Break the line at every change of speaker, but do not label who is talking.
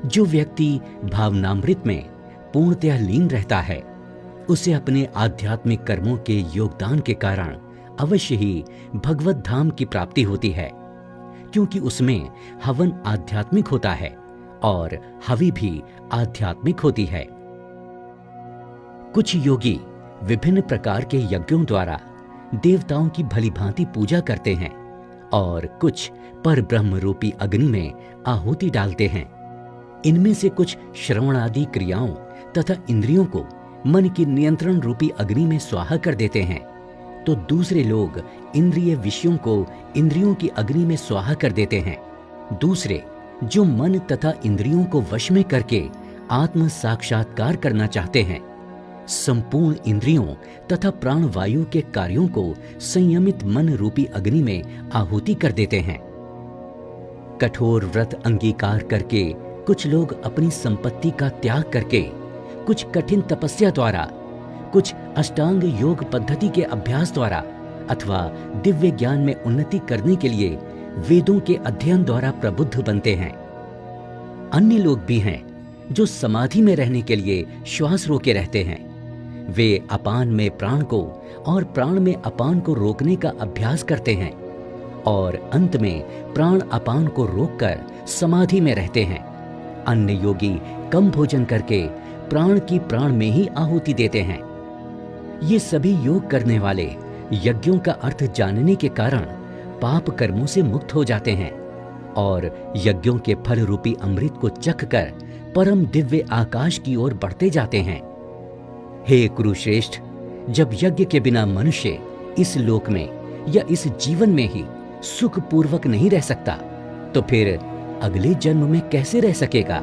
जो व्यक्ति भावनामृत में पूर्णतः लीन रहता है, उसे अपने आध्यात्मिक कर्मों के योगदान के कारण अवश्य ही भगवत धाम की प्राप्ति होती है, क्योंकि उसमें हवन आध्यात्मिक होता है और हवि भी आध्यात्मिक होती है। कुछ योगी विभिन्न प्रकार के यज्ञों द्वारा देवताओं की भलीभांति पूजा करते हैं और कुछ पर ब्रह्म रूपी अग्नि में आहुति डालते हैं। इनमें से कुछ श्रवण आदि क्रियाओं तथा इंद्रियों को मन की नियंत्रण रूपी अग्नि में स्वाहा कर देते हैं, तो दूसरे लोग इंद्रिय विषयों को इंद्रियों की अग्नि में स्वाहा कर देते हैं। दूसरे जो मन तथा इंद्रियों को वश में करके आत्म साक्षात्कार करना चाहते हैं, संपूर्ण इंद्रियों तथा प्राण वायु के कार्यों को संयमित मन रूपी अग्नि में आहुति कर देते हैं। कठोर व्रत अंगीकार करके कुछ लोग अपनी संपत्ति का त्याग करके, कुछ कठिन तपस्या द्वारा, कुछ अष्टांग योग पद्धति के अभ्यास द्वारा अथवा दिव्य ज्ञान में उन्नति करने के लिए वेदों के अध्ययन द्वारा प्रबुद्ध बनते हैं। अन्य लोग भी हैं जो समाधि में रहने के लिए श्वास रोके रहते हैं। वे अपान में प्राण को और प्राण में अपान को रोकने का अभ्यास करते हैं और अंत में प्राण अपान को रोककर समाधि में रहते हैं। अन्य योगी कम भोजन करके प्राण की प्राण में ही आहुति देते हैं। ये सभी योग करने वाले यज्ञों का अर्थ जानने के कारण पाप कर्मों से मुक्त हो जाते हैं और यज्ञों के फल रूपी अमृत को चखकर परम दिव्य आकाश की ओर बढ़ते जाते हैं। हे कुरुश्रेष्ठ, जब यज्ञ के बिना मनुष्य इस लोक में या इस जीवन में ही सुख पूर्वक नहीं रह सकता, तो फिर अगले जन्म में कैसे रह सकेगा।